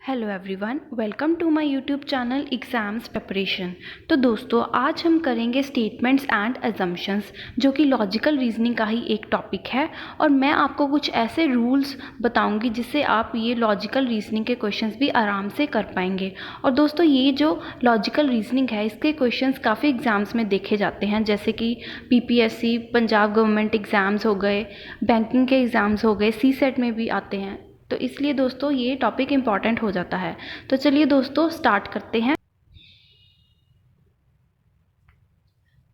Hello everyone, welcome to my YouTube channel exams preparation. तो दोस्तों, आज हम करेंगे स्टेटमेंट्स एंड अजम्पशंस, जो कि लॉजिकल रीजनिंग का ही एक टॉपिक है। और मैं आपको कुछ ऐसे रूल्स बताऊंगी जिससे आप ये लॉजिकल रीजनिंग के क्वेश्चंस भी आराम से कर पाएंगे। और दोस्तों, ये जो लॉजिकल रीजनिंग है, इसके क्वेश्चंस काफ़ी एग्ज़ाम्स में देखे जाते हैं, जैसे कि पीपीएससी, पंजाब गवर्नमेंट एग्ज़ाम्स हो गए, बैंकिंग के एग्ज़ाम्स हो गए, सीसेट में भी आते हैं। तो इसलिए दोस्तों ये टॉपिक इम्पॉर्टेंट हो जाता है। तो चलिए दोस्तों स्टार्ट करते हैं।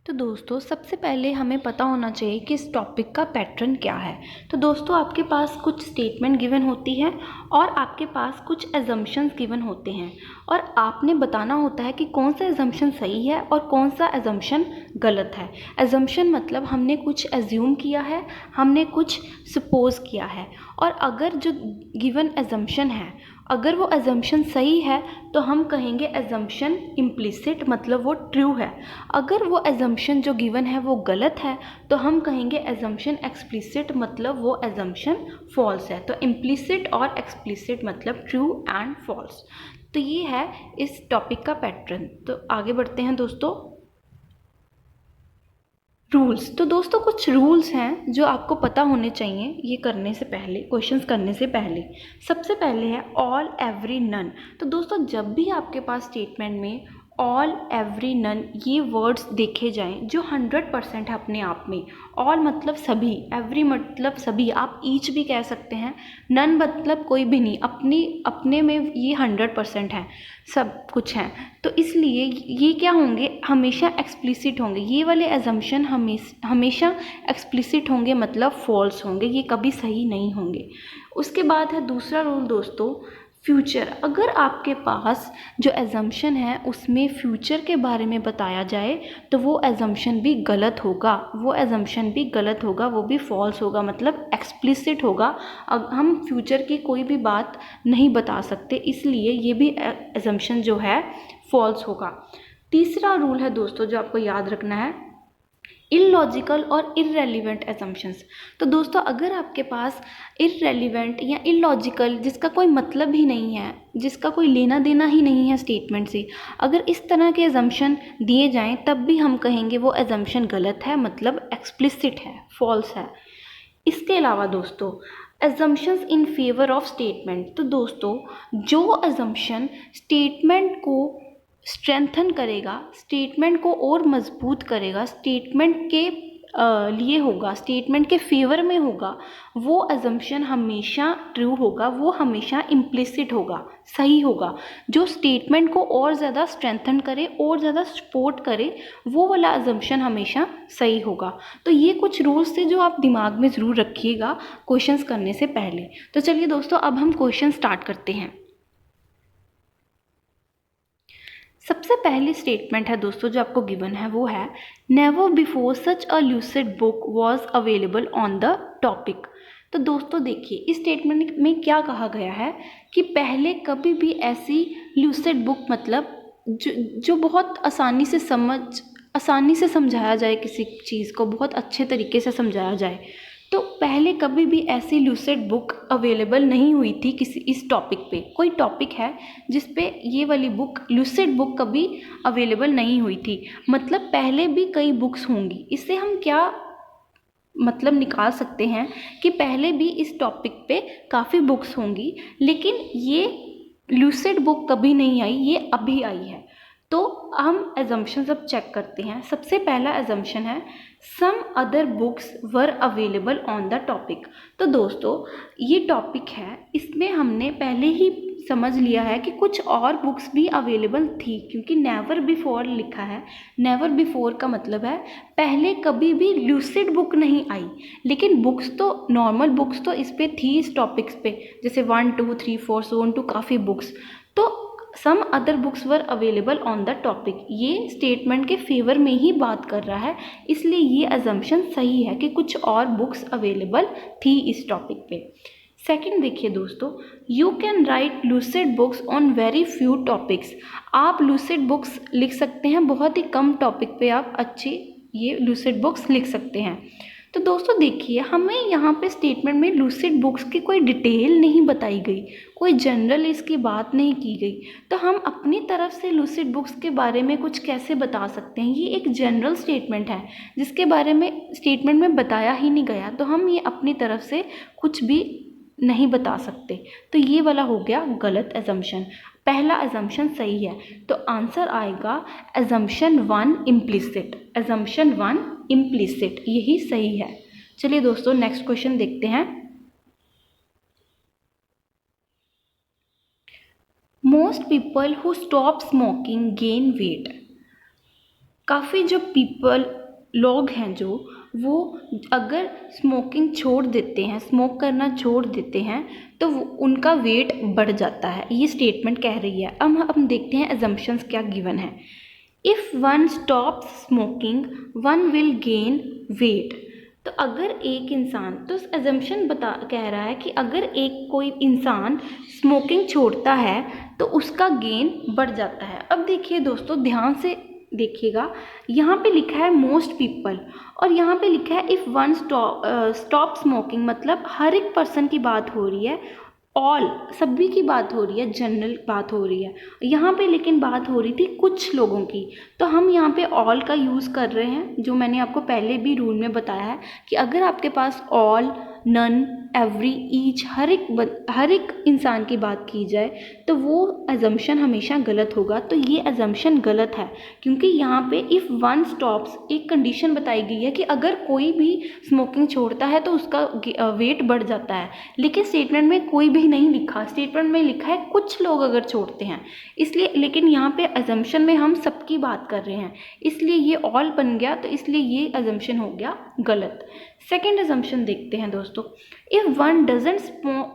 तो दोस्तों, सबसे पहले हमें पता होना चाहिए कि इस टॉपिक का पैटर्न क्या है। तो दोस्तों, आपके पास कुछ स्टेटमेंट गिवन होती है और आपके पास कुछ एजम्पशंस गिवन होते हैं, और आपने बताना होता है कि कौन सा एजम्पशन सही है और कौन सा एजम्पशन गलत है। एजम्पशन मतलब हमने कुछ एज्यूम किया है, हमने कुछ सपोज किया है, और अगर जो गिवन एजम्पशन है, अगर वो एजम्पशन सही है तो हम कहेंगे एजम्पशन इम्प्लिसिट, मतलब वो ट्रू है। अगर वो एजम्पशन जो गिवन है वो गलत है तो हम कहेंगे एजम्पशन एक्सप्लिसिट, मतलब वो एजम्पशन फॉल्स है। तो इम्प्लिसिट और एक्सप्लिसिट मतलब ट्रू एंड फॉल्स। तो ये है इस टॉपिक का पैटर्न। तो आगे बढ़ते हैं दोस्तों। रूल्स। तो दोस्तों, कुछ रूल्स हैं जो आपको पता होने चाहिए ये करने से पहले, क्वेश्चंस करने से पहले। सबसे पहले है ऑल, एवरी, नन। तो दोस्तों, जब भी आपके पास स्टेटमेंट में ऑल, एवरी, नन ये वर्ड्स देखे जाएं जो 100% है अपने आप में। ऑल मतलब सभी, एवरी मतलब सभी, आप ईच भी कह सकते हैं। नन मतलब कोई भी नहीं, अपने में ये 100% है, सब कुछ है। तो इसलिए ये क्या होंगे, हमेशा एक्सप्लिसिट होंगे। ये वाले एजम्पशन हमेशा एक्सप्लिसिट होंगे, मतलब फॉल्स होंगे, ये कभी सही नहीं होंगे। उसके बाद है दूसरा रूल दोस्तों, फ्यूचर। अगर आपके पास जो एजम्पशन है उसमें फ्यूचर के बारे में बताया जाए तो वो एजम्पशन भी गलत होगा, वो भी फॉल्स होगा, मतलब एक्सप्लिसिट होगा। अब हम फ्यूचर की कोई भी बात नहीं बता सकते, इसलिए ये भी एजम्पशन जो है फॉल्स होगा। तीसरा रूल है दोस्तों जो आपको याद रखना है, इलॉजिकल और इररेलीवेंट एजम्पशंस। तो दोस्तों, अगर आपके पास इररेलीवेंट या इलॉजिकल, जिसका कोई मतलब ही नहीं है, जिसका कोई लेना देना ही नहीं है स्टेटमेंट से, अगर इस तरह के एजम्पशन दिए जाएं तब भी हम कहेंगे वो एजम्पशन गलत है, मतलब एक्सप्लिसिट है, फॉल्स है। इसके अलावा दोस्तों, assumptions in favour of statement. तो दोस्तों, जो एजम्पशन स्टेटमेंट को स्ट्रेंथन करेगा, स्टेटमेंट को और मजबूत करेगा, स्टेटमेंट के लिए होगा, स्टेटमेंट के फेवर में होगा, वो एजम्पशन हमेशा ट्रू होगा, वो हमेशा इम्प्लिसिट होगा, सही होगा। जो स्टेटमेंट को और ज़्यादा स्ट्रेंथन करे, और ज़्यादा सपोर्ट करे, वो वाला एजम्पशन हमेशा सही होगा। तो ये कुछ रूल्स थे जो आप दिमाग में ज़रूर रखिएगा क्वेश्चंस करने से पहले। तो चलिए दोस्तों, अब हम क्वेश्चन स्टार्ट करते हैं। सबसे पहली स्टेटमेंट है दोस्तों जो आपको गिवन है, वो है never before such a lucid book was available on the topic. तो दोस्तों देखिए, इस स्टेटमेंट में क्या कहा गया है कि पहले कभी भी ऐसी ल्यूसिड बुक, मतलब जो बहुत आसानी से समझाया जाए, किसी चीज़ को बहुत अच्छे तरीके से समझाया जाए, तो पहले कभी भी ऐसी लूसिड बुक अवेलेबल नहीं हुई थी किसी इस टॉपिक पे। कोई टॉपिक है जिस पे ये वाली बुक, लूसिड बुक, कभी अवेलेबल नहीं हुई थी, मतलब पहले भी कई बुक्स होंगी। इससे हम क्या मतलब निकाल सकते हैं कि पहले भी इस टॉपिक पे काफ़ी बुक्स होंगी, लेकिन ये लूसिड बुक कभी नहीं आई, ये अभी आई है। तो हम एजम्पशंस अब चेक करते हैं। सबसे पहला एजम्पशन है some other books were available on the topic. तो दोस्तों, ये टॉपिक है, इसमें हमने पहले ही समझ लिया है कि कुछ और बुक्स भी अवेलेबल थी, क्योंकि नेवर बिफोर लिखा है। नेवर बिफोर का मतलब है पहले कभी भी लूसिड बुक नहीं आई, लेकिन बुक्स तो, नॉर्मल बुक्स तो इस पे थी, इस टॉपिक्स पे, जैसे 1 2 3 4 सो ऑन टू काफ़ी बुक्स। तो some other books were available on the topic, ये स्टेटमेंट के फेवर में ही बात कर रहा है, इसलिए ये अजम्पशन सही है कि कुछ और बुक्स अवेलेबल थी इस टॉपिक पे। सेकंड देखिए दोस्तों, you can write lucid books on very few topics. आप लूसिड बुक्स लिख सकते हैं, बहुत ही कम टॉपिक पे आप अच्छी ये लूसिड बुक्स लिख सकते हैं। तो दोस्तों देखिए, हमें यहाँ पे स्टेटमेंट में लूसिड बुक्स की कोई डिटेल नहीं बताई गई, कोई जनरल इसकी बात नहीं की गई। तो हम अपनी तरफ से लूसिड बुक्स के बारे में कुछ कैसे बता सकते हैं? ये एक जनरल स्टेटमेंट है जिसके बारे में स्टेटमेंट में बताया ही नहीं गया, तो हम ये अपनी तरफ से कुछ भी नहीं बता सकते। तो ये वाला हो गया गलत एजम्पशन। पहला एजम्पशन सही है, तो आंसर आएगा एजम्पशन 1 इम्प्लिसिट। एजम्पशन 1 इम्प्लिसिट यही सही है। चलिए दोस्तों नेक्स्ट क्वेश्चन देखते हैं। Most people who stop smoking gain weight. काफ़ी जो लोग हैं जो वो अगर स्मोकिंग छोड़ देते हैं, स्मोक करना छोड़ देते हैं, तो उनका वेट बढ़ जाता है, ये स्टेटमेंट कह रही है। अब हम देखते हैं एजम्पशंस क्या गिवन है। If one stops smoking one will gain weight. तो अगर एक इंसान, तो एजम्पशन कह रहा है कि अगर कोई इंसान स्मोकिंग छोड़ता है तो उसका गेन बढ़ जाता है। अब देखिए दोस्तों, ध्यान से देखिएगा, यहाँ पे लिखा है मोस्ट पीपल और यहाँ पे लिखा है इफ़ वन स्टॉप स्मोकिंग, मतलब हर एक पर्सन की बात हो रही है, ऑल सभी की बात हो रही है, जनरल बात हो रही है। यहाँ पे लेकिन बात हो रही थी कुछ लोगों की, तो हम यहाँ पे ऑल का यूज़ कर रहे हैं, जो मैंने आपको पहले भी रूल में बताया है कि अगर आपके पास ऑल, नन, एवरी, ईच हर एक इंसान की बात की जाए तो वो एजम्पशन हमेशा गलत होगा। तो ये एजम्पशन गलत है, क्योंकि यहाँ पे इफ़ वन स्टॉप्स एक कंडीशन बताई गई है कि अगर कोई भी स्मोकिंग छोड़ता है तो उसका वेट बढ़ जाता है, लेकिन स्टेटमेंट में कोई भी नहीं लिखा। स्टेटमेंट में लिखा है कुछ लोग अगर छोड़ते हैं, इसलिए, लेकिन यहाँ पे एजम्पशन में हम सबकी बात कर रहे हैं, इसलिए ये ऑल बन गया, तो इसलिए ये एजम्पशन हो गया गलत। सेकेंड एजम्पशन देखते हैं दोस्तों। If one doesn't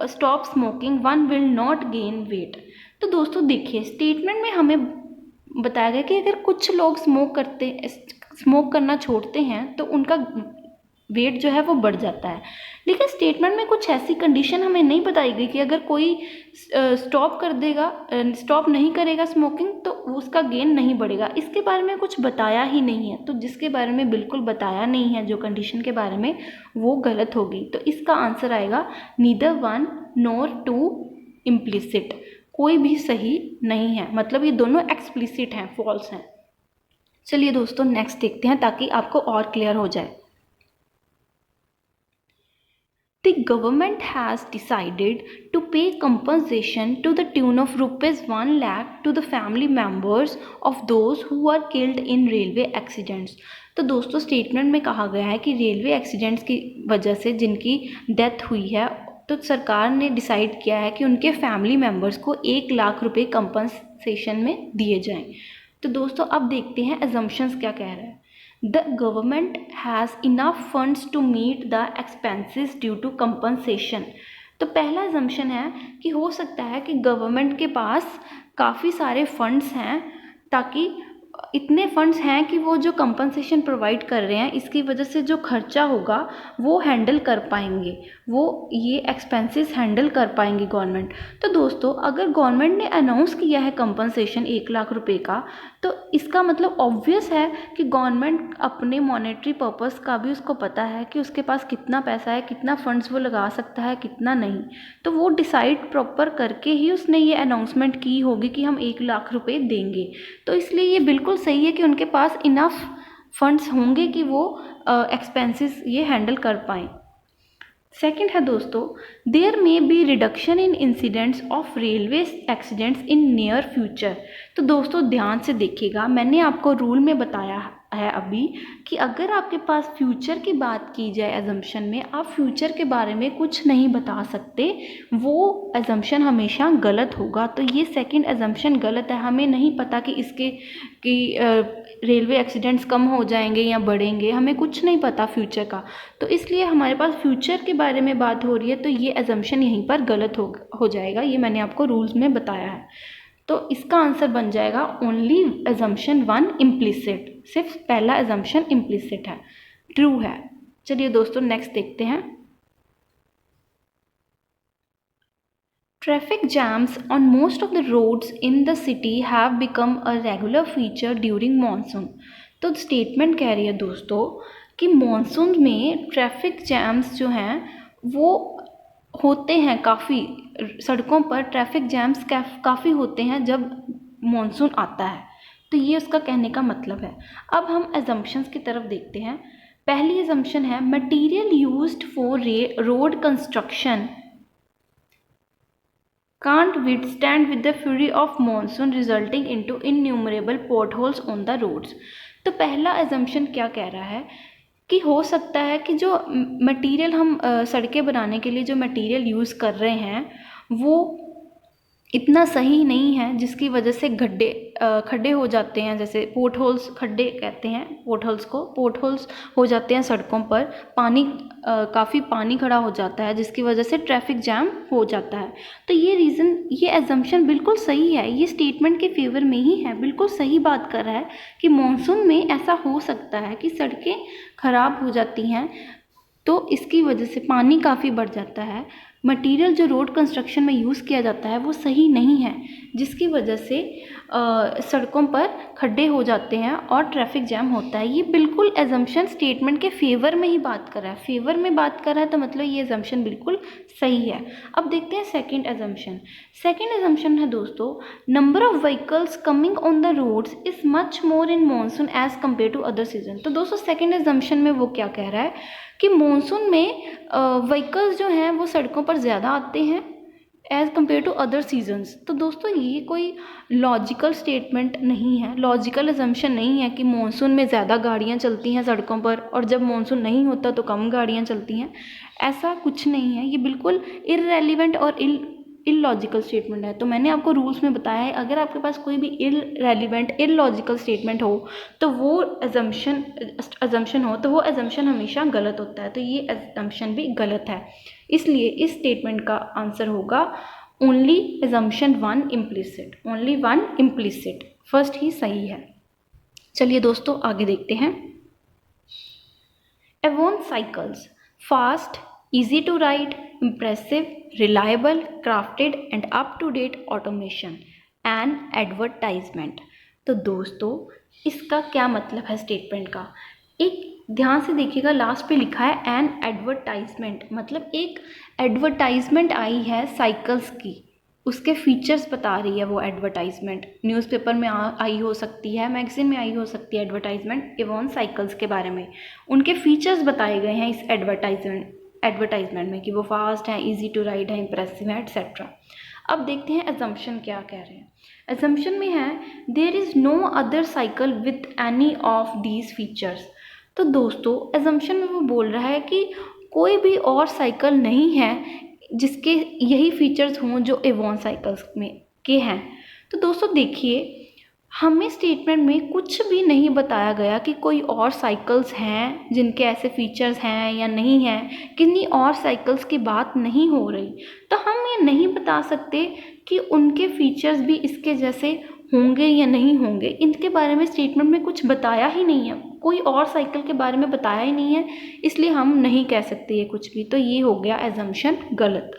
stop smoking one will not gain weight. तो दोस्तों देखिए, स्टेटमेंट में हमें बताया गया कि अगर कुछ लोग स्मोक करना छोड़ते हैं तो उनका वेट जो है वो बढ़ जाता है, लेकिन स्टेटमेंट में कुछ ऐसी कंडीशन हमें नहीं बताई गई कि अगर कोई स्टॉप नहीं करेगा स्मोकिंग तो उसका गेन नहीं बढ़ेगा। इसके बारे में कुछ बताया ही नहीं है, तो जिसके बारे में बिल्कुल बताया नहीं है जो कंडीशन के बारे में, वो गलत होगी। तो इसका आंसर आएगा नीदर 1 नॉर 2 इम्प्लिसिट। कोई भी सही नहीं है, मतलब ये दोनों एक्सप्लिसिट हैं, फॉल्स हैं। चलिए दोस्तों नेक्स्ट देखते हैं ताकि आपको और क्लियर हो जाए। The government has decided to pay compensation to the tune of ₹1 lakh to the family members of those who were killed in railway accidents। तो दोस्तों स्टेटमेंट में कहा गया है कि रेलवे एक्सीडेंट्स की वजह से जिनकी डेथ हुई है, तो सरकार ने डिसाइड किया है कि उनके फैमिली मेम्बर्स को 1 लाख रुपए कंपनसेशन में दिए जाएं। तो दोस्तों अब देखते हैं एजम्पशंस क्या कह रहा है। The government has enough funds to meet the expenses due to compensation। तो पहला assumption है कि हो सकता है कि गवर्नमेंट के पास काफ़ी सारे फंड्स हैं, ताकि इतने फंड्स हैं कि वो जो कंपनसेशन प्रोवाइड कर रहे हैं इसकी वजह से जो खर्चा होगा वो हैंडल कर पाएंगे, वो ये एक्सपेंसेस हैंडल कर पाएंगे गवर्नमेंट। तो दोस्तों अगर गवर्नमेंट ने अनाउंस किया है कंपनसेशन 1 लाख रुपए का, तो इसका मतलब ऑब्वियस है कि गवर्नमेंट अपने मॉनेटरी पर्पस का भी उसको पता है कि उसके पास कितना पैसा है, कितना फंड्स वो लगा सकता है, कितना नहीं। तो वो डिसाइड प्रॉपर करके ही उसने ये अनाउंसमेंट की होगी कि हम 1 लाख रुपए देंगे। तो इसलिए ये बिल्कुल सही है कि उनके पास इनफ फंड्स होंगे कि वो एक्सपेंसेस ये हैंडल कर पाएँ। सेकेंड है दोस्तों, there may be reduction in incidents of railway accidents in near future. तो दोस्तों ध्यान से देखिएगा, मैंने आपको रूल में बताया है अभी कि अगर आपके पास फ्यूचर की बात की जाए एजम्पशन में, आप फ्यूचर के बारे में कुछ नहीं बता सकते, वो एजम्पशन हमेशा गलत होगा। तो ये सेकंड एजम्पशन गलत है। हमें नहीं पता कि रेलवे एक्सीडेंट्स कम हो जाएंगे या बढ़ेंगे, हमें कुछ नहीं पता फ्यूचर का। तो इसलिए हमारे पास फ्यूचर के बारे में बात हो रही है, तो ये एजम्पशन यहीं पर गलत हो जाएगा। ये मैंने आपको रूल्स में बताया है। तो इसका आंसर बन जाएगा ओनली एजम्पशन 1 इम्प्लिसिट। सिर्फ पहला एजम्पशन इम्प्लिसिट है, ट्रू है। चलिए दोस्तों नेक्स्ट देखते हैं। Traffic jams on most of the roads in the city have become a regular feature during monsoon। तो स्टेटमेंट कह रही है दोस्तों कि मॉनसून में ट्रैफिक जैम्स जो हैं वो होते हैं काफ़ी, सड़कों पर ट्रैफिक जैम्स काफ़ी होते हैं जब मॉनसून आता है। तो ये उसका कहने का मतलब है। अब हम एजम्पशंस की तरफ देखते हैं। पहली एजम्पशन है material used for road construction can't withstand with the fury of monsoon resulting into innumerable potholes on the roads। तो पहला एजम्पशन क्या कह रहा है कि हो सकता है कि जो मटेरियल हम सड़कें बनाने के लिए जो मटेरियल यूज़ कर रहे हैं वो इतना सही नहीं है, जिसकी वजह से खड्डे हो जाते हैं, जैसे पोर्ट होल्स, खड्डे कहते हैं पोर्ट होल्स को, पोर्ट होल्स हो जाते हैं सड़कों पर, काफ़ी पानी खड़ा हो जाता है जिसकी वजह से ट्रैफिक जैम हो जाता है। तो ये एजम्पशन बिल्कुल सही है, ये स्टेटमेंट के फेवर में ही है, बिल्कुल सही बात कर रहा है कि मॉनसून में ऐसा हो सकता है कि सड़कें खराब हो जाती हैं, तो इसकी वजह से पानी काफ़ी बढ़ जाता है, मटेरियल जो रोड कंस्ट्रक्शन में यूज़ किया जाता है वो सही नहीं है, जिसकी वजह से सड़कों पर खड्डे हो जाते हैं और ट्रैफिक जैम होता है। ये बिल्कुल एजम्पशन स्टेटमेंट के फेवर में ही बात कर रहा है, फेवर में बात कर रहा है, तो मतलब ये एजम्पशन बिल्कुल सही है। अब देखते हैं सेकंड एजम्पशन। सेकंड एजम्पशन है दोस्तों, number of vehicles coming on the roads is much more in monsoon as compare to other season. तो दोस्तों सेकंड एजम्पशन में वो क्या कह रहा है कि मॉनसून में व्हीकल्स जो हैं वो सड़कों पर ज़्यादा आते हैं as compare to other seasons. तो दोस्तों ये कोई लॉजिकल स्टेटमेंट नहीं है, लॉजिकल एजम्पशन नहीं है कि मॉनसून में ज़्यादा गाड़ियाँ चलती हैं सड़कों पर और जब मॉनसून नहीं होता तो कम गाड़ियाँ चलती हैं, ऐसा कुछ नहीं है। ये बिल्कुल इररेलेवेंट और इलॉजिकल स्टेटमेंट है। तो मैंने आपको रूल्स में बताया है, अगर आपके पास कोई भी इररेलेवेंट इलॉजिकल स्टेटमेंट हो तो वो एजम्पशन हो तो वो एजम्पशन हमेशा गलत होता है, तो ये एजम्पशन भी गलत है। इसलिए इस स्टेटमेंट का आंसर होगा only assumption one implicit, only one implicit, first ही सही है। चलिए दोस्तों आगे देखते हैं। Avon cycles, fast, easy to ride, impressive, reliable, crafted and up to date automation, an advertisement। तो दोस्तों इसका क्या मतलब है स्टेटमेंट का, एक ध्यान से देखिएगा, लास्ट पे लिखा है एन एडवर्टाइजमेंट, मतलब एक एडवर्टाइजमेंट आई है साइकिल्स की, उसके फीचर्स बता रही है वो एडवर्टाइजमेंट। न्यूज़पेपर में आई हो सकती है, मैगजीन में आई हो सकती है एडवर्टाइजमेंट एवॉन साइकिल्स के बारे में, उनके फीचर्स बताए गए हैं इस एडवर्टाइजमेंट में कि वो फास्ट है, इजी टू राइड है, इंप्रेसिव है, एट्सेट्रा। अब देखते हैं एजम्पशन क्या कह रहे हैं। एजम्पशन में है there is no other cycle with any of these features. तो दोस्तों एजम्पशन में वो बोल रहा है कि कोई भी और साइकिल नहीं है जिसके यही फीचर्स हों जो एवॉन साइकिल्स में के हैं। तो दोस्तों देखिए, हमें स्टेटमेंट में कुछ भी नहीं बताया गया कि कोई और साइकिल्स हैं जिनके ऐसे फीचर्स हैं या नहीं हैं, किन्हीं और साइकिल्स की बात नहीं हो रही, तो हम ये नहीं बता सकते कि उनके फीचर्स भी इसके जैसे होंगे या नहीं होंगे। इनके बारे में स्टेटमेंट में कुछ बताया ही नहीं है, कोई और साइकिल के बारे में बताया ही नहीं है, इसलिए हम नहीं कह सकते ये कुछ भी, तो ये हो गया एजम्पशन गलत।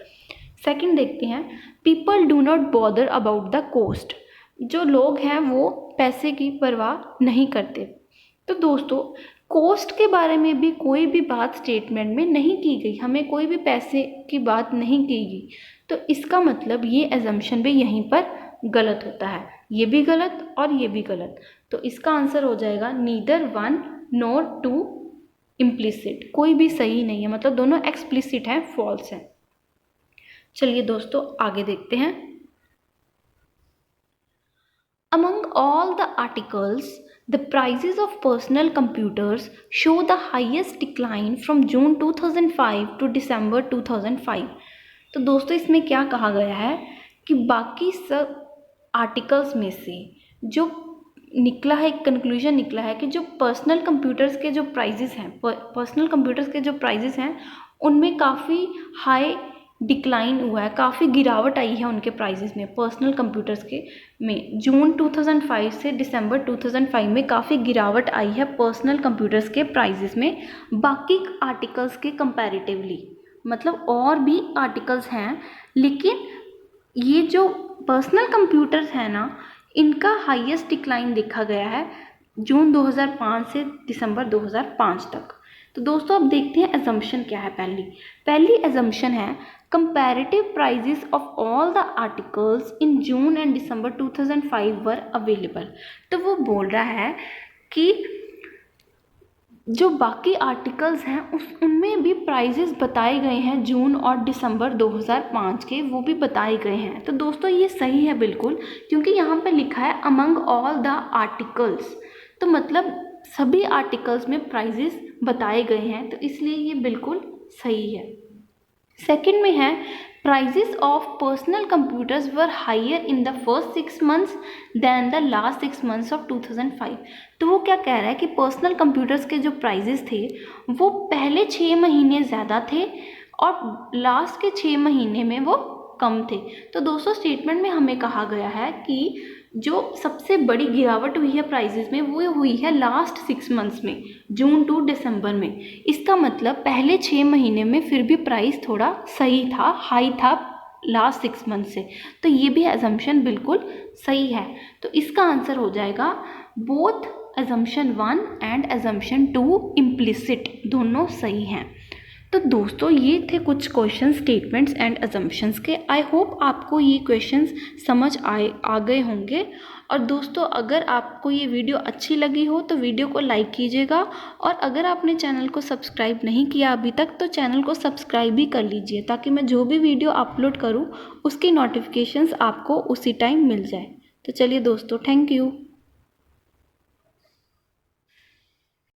सेकंड देखते हैं, people do not bother about the cost. जो लोग हैं वो पैसे की परवाह नहीं करते। तो दोस्तों कॉस्ट के बारे में भी कोई भी बात स्टेटमेंट में नहीं की गई, हमें कोई भी पैसे की बात नहीं की गई, तो इसका मतलब ये एजम्पशन भी यहीं पर गलत होता है, ये भी गलत और ये भी गलत। तो इसका आंसर हो जाएगा neither one nor two implicit, कोई भी सही नहीं है, मतलब दोनों एक्सप्लिसिट हैं, फॉल्स हैं। चलिए दोस्तों आगे देखते हैं। Among all the articles, the prices of personal computers show the highest decline from June 2005 to December 2005। तो दोस्तों इसमें क्या कहा गया है कि बाकी सब आर्टिकल्स में से जो निकला है, एक कंक्लूजन निकला है कि जो पर्सनल कंप्यूटर्स के जो प्राइजेस हैं उनमें काफ़ी हाई डिक्लाइन हुआ है, काफ़ी गिरावट आई है उनके प्राइजेस में, पर्सनल कंप्यूटर्स के में जून 2005 से दिसंबर 2005 में काफ़ी गिरावट आई है पर्सनल कंप्यूटर्स के प्राइजेस में बाकी आर्टिकल्स के कंपैरेटिवली। मतलब और भी आर्टिकल्स हैं लेकिन ये जो पर्सनल कंप्यूटर्स हैं ना, इनका हाईएस्ट डिक्लाइन देखा गया है जून 2005 से दिसंबर 2005 तक। तो दोस्तों अब देखते हैं एजम्पशन क्या है। पहली एजम्पशन है comparative prices of all the articles in June and December 2005 were available. तो वो बोल रहा है कि जो बाकी आर्टिकल्स हैं उनमें भी प्राइजेस बताए गए हैं जून और दिसंबर 2005 के, वो भी बताए गए हैं। तो दोस्तों ये सही है बिल्कुल, क्योंकि यहाँ पे लिखा है अमंग ऑल द आर्टिकल्स, तो मतलब सभी आर्टिकल्स में प्राइजेस बताए गए हैं, तो इसलिए ये बिल्कुल सही है। सेकंड में है prices of personal computers were higher in the first 6 months than the last 6 months of 2005। तो वो क्या कह रहा है कि पर्सनल कंप्यूटर्स के जो प्राइजेस थे वो पहले 6 महीने ज़्यादा थे और लास्ट के 6 महीने में वो कम थे। तो दोस्तों स्टेटमेंट में हमें कहा गया है कि जो सबसे बड़ी गिरावट हुई है प्राइजेस में वो हुई है लास्ट 6 मंथ्स में, जून टू दिसंबर में। इसका मतलब पहले 6 महीने में फिर भी प्राइस थोड़ा सही था, हाई था लास्ट 6 मंथ से। तो ये भी एजम्पशन बिल्कुल सही है। तो इसका आंसर हो जाएगा both assumption 1 and assumption 2 implicit, दोनों सही हैं। तो दोस्तों ये थे कुछ क्वेश्चन स्टेटमेंट्स एंड अजम्पशंस के। आई होप आपको ये क्वेश्चंस समझ आ गए होंगे। और दोस्तों अगर आपको ये वीडियो अच्छी लगी हो तो वीडियो को लाइक कीजिएगा, और अगर आपने चैनल को सब्सक्राइब नहीं किया अभी तक तो चैनल को सब्सक्राइब भी कर लीजिए, ताकि मैं जो भी वीडियो अपलोड करूँ उसकी नोटिफिकेशंस आपको उसी टाइम मिल जाए। तो चलिए दोस्तों, थैंक यू।